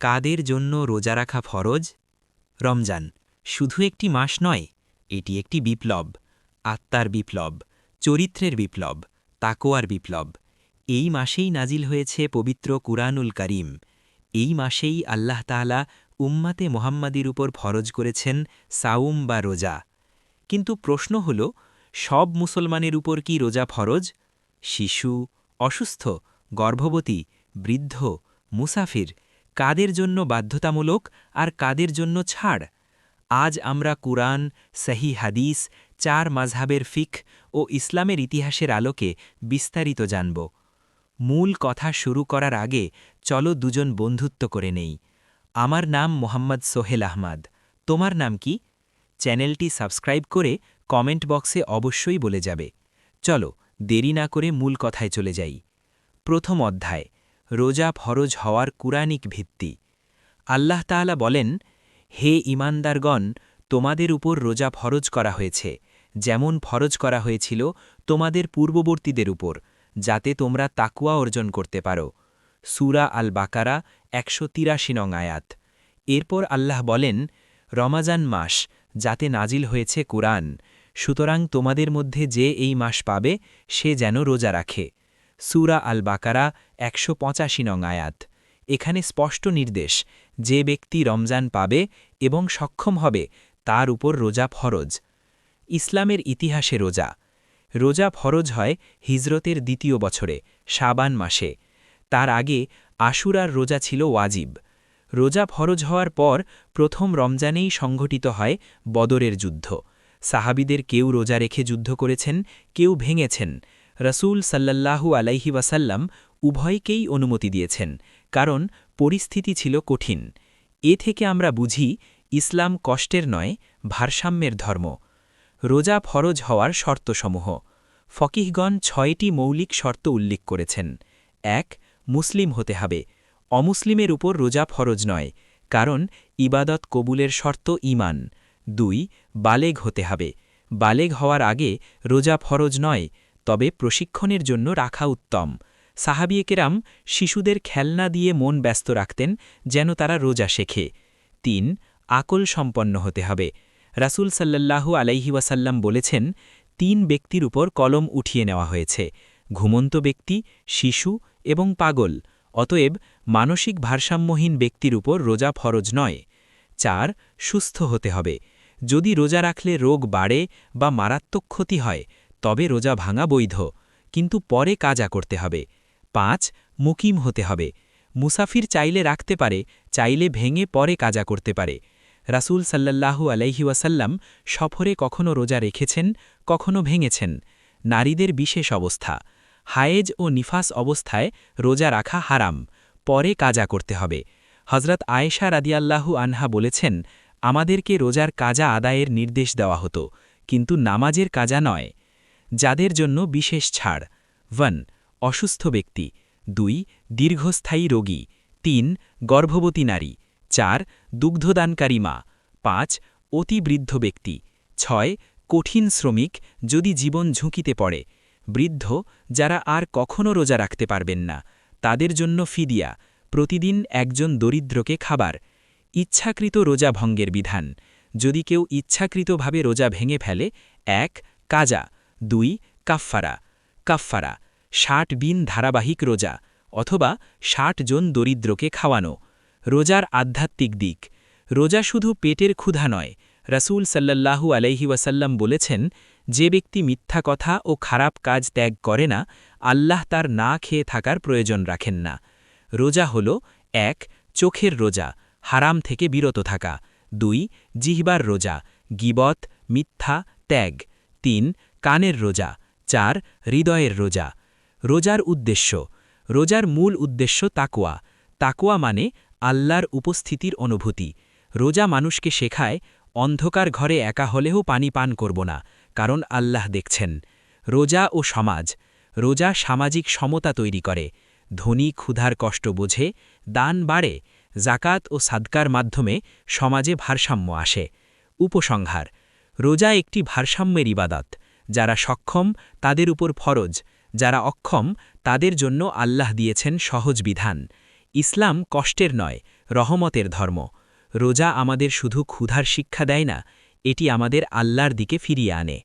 কাদের জন্য রোজা রাখা ফরজ? রমজান শুধু একটি মাস নয়, এটি একটি বিপ্লব, আত্মার বিপ্লব, চরিত্রের বিপ্লব, তাকোয়ার বিপ্লব। এই মাসেই নাজিল হয়েছে পবিত্র কুরআনুল কারীম। এই মাসেই আল্লাহ তাআলা উম্মাতে মুহাম্মাদির উপর ফরজ করেছেন সাওম বা রোজা। কিন্তু প্রশ্ন হল, সব মুসলমানের উপর কি রোজা ফরজ? শিশু, অসুস্থ, গর্ভবতী, বৃদ্ধ, মুসাফির, কাদের জন্য বাধ্যতামূলক আর কাদের জন্য ছাড়? আজ আমরা কুরআন, সহিহ হাদিস, ৪ মাযহাবের ফিকহ ও ইসলামের ইতিহাসের আলোকে বিস্তারিত জানব। মূল কথা শুরু করার আগে চলো দুজন বন্ধুত্ব করে নেই। আমার নাম মোহাম্মদ সোহেল আহমাদ। তোমার নাম কি? চ্যানেলটি সাবস্ক্রাইব করে কমেন্ট বক্সে অবশ্যই বলে যাবে। চলো দেরি না করে মূল কথায় চলে যাই। প্রথম অধ্যায়, রোজা ফরজ হওয়ার কুরআনিক ভিত্তি। আল্লাহ তাআলা বলেন, হে ঈমানদারগণ, তোমাদের উপর রোজা ফরজ করা হয়েছে, যেমন ফরজ করা হয়েছিল তোমাদের পূর্ববর্তীদের উপর, যাতে তোমরা তাকওয়া অর্জন করতে পারো। সূরা আল বাকারা ১৮৩ নং আয়াত। এরপর আল্লাহ বলেন, রমাজান মাস, যাতে নাজিল হয়েছে কুরআন, সুতরাং তোমাদের মধ্যে যে এই মাস পাবে সে যেন রোজা রাখে। সূরা আল বাকারা ১৮৫ নং আয়াত। এখানে স্পষ্ট নির্দেশ, যে ব্যক্তি রমজান পাবে এবং সক্ষম হবে তার উপর রোজা ফরজ। ইসলামের ইতিহাসে রোজা রোজা ফরজ হয় হিজরতের ২য় বছরে, শাবান মাসে। তার আগে আশুরার রোজা ছিল ওয়াজিব। রোজা ফরজ হওয়ার পর প্রথম রমজানেই সংঘটিত হয় বদরের যুদ্ধ। সাহাবীদের কেউ রোজা রেখে যুদ্ধ করেছেন, কেউ ভেঙেছেন। রসূল সাল্লাল্লাহু আলাইহি ওয়াসাল্লাম উভয়কেই অনুমতি দিয়েছেন, কারণ পরিস্থিতি ছিল কঠিন। এ থেকে আমরা বুঝি, ইসলাম কষ্টের নয়, ভারসাম্যের ধর্ম। রোজা ফরজ হওয়ার শর্তসমূহ। ফকিহগণ ৬টি মৌলিক শর্ত উল্লেখ করেছেন। ১. মুসলিম হতে হবে। অমুসলিমের উপর রোজা ফরজ নয়, কারণ ইবাদত কবুলের শর্ত ঈমান। ২. বালেগ হতে হবে। বালেগ হওয়ার আগে রোজা ফরজ নয়, তবে প্রশিক্ষণের জন্য রাখা উত্তম। সাহাবিয়ে কেরাম শিশুদের খেলনা দিয়ে মন ব্যস্ত রাখতেন, যেন তারা রোজা শেখে। ৩. আকল সম্পন্ন হতে হবে। রাসূল সাল্লাল্লাহু আলাইহি ওয়াসাল্লাম বলেছেন, ৩ ব্যক্তির উপর কলম উঠিয়ে নেওয়া হয়েছে: ঘুমন্ত ব্যক্তি, শিশু এবং পাগল। অতএব মানসিক ভারসাম্যহীন ব্যক্তির উপর রোজা ফরজ নয়। ৪. সুস্থ হতে হবে। যদি রোজা রাখলে রোগ বাড়ে বা মারাত্মক ক্ষতি হয়, তবে রোজা ভাঙা বৈধ, কিন্তু পরে কাজা করতে হবে। ৫. মুকিম হতে হবে। মুসাফির চাইলে রাখতে পারে, চাইলে ভেঙে পরে কাজা করতে পারে। রাসূল সাল্লাল্লাহু আলাইহি ওয়াসাল্লাম সফরে কখনো রোজা রেখেছেন, কখনো ভেঙেছেন। নারীদের বিশেষ অবস্থা: হায়েজ ও নিফাস অবস্থায় রোজা রাখা হারাম, পরে কাজা করতে হবে। হজরত আয়েশা রাদিয়াল্লাহু আনহা বলেছেন, আমাদেরকে রোজার কাজা আদায়ের নির্দেশ দেওয়া হতো, কিন্তু নামাজের কাজা নয়। যাদের জন্য বিশেষ ছাড়: ১. অসুস্থ ব্যক্তি। ২. দীর্ঘস্থায়ী রোগী। ৩. গর্ভবতী নারী। ৪. দুগ্ধদানকারী মা। ৫. অতি বৃদ্ধ ব্যক্তি। ৬. কঠিন শ্রমিক, যদি জীবন ঝুঁকিতে পড়ে। বৃদ্ধ, যারা আর কখনো রোজা রাখতে পারবেন না, তাদের জন্য ফিদিয়া, প্রতিদিন একজন দরিদ্রকে খাবার। ইচ্ছাকৃত রোজা ভঙ্গের বিধান: যদি কেউ ইচ্ছাকৃতভাবে রোজা ভেঙে ফেলে: ১. কাজা। ২. কাফফারা। কাফফারা ৬০ দিন ধারাবাহিক রোজা, অথবা ৬০ জন দরিদ্রকে খাওয়ানো। রোজার আধ্যাত্মিক দিক: রোজা শুধু পেটের ক্ষুধা নয়। রাসূল সাল্লাল্লাহু আলাইহি ওয়াসাল্লাম বলেছেন, যে ব্যক্তি মিথ্যা কথা ও খারাপ কাজ ত্যাগ করে না, আল্লাহ তার না খেয়ে থাকার প্রয়োজন রাখেন না। রোজা হল: ১. চোখের রোজা, হারাম থেকে বিরত থাকা। ২. জিহ্বার রোজা, গীবত, মিথ্যা ত্যাগ। ৩. কানের রোজা। ৪. হৃদয়ের রোজা। রোজার উদ্দেশ্য: রোজার মূল উদ্দেশ্য তাকওয়া। তাকওয়া মানে আল্লাহর উপস্থিতির অনুভূতি। রোজা মানুষকে শেখায়, অন্ধকার ঘরে একা হলেও পানি পান করব না, কারণ আল্লাহ দেখছেন। রোজা ও সমাজ: রোজা সামাজিক সমতা তৈরি করে। ধনী ক্ষুধার কষ্ট বোঝে, দান বাড়ে। জাকাত ও সাদকার মাধ্যমে সমাজে ভারসাম্য আসে। উপসংহার: রোজা একটি ভারসাম্যের ইবাদত। যারা সক্ষম তাদের উপর ফরজ, যারা অক্ষম তাদের জন্য আল্লাহ দিয়েছেন সহজ বিধান। ইসলাম কষ্টের নয়, রহমতের ধর্ম রোজা আমাদের শুধু ক্ষুধার শিক্ষা দেয় না, এটি আমাদের আল্লাহর দিকে ফিরিয়ে আনে।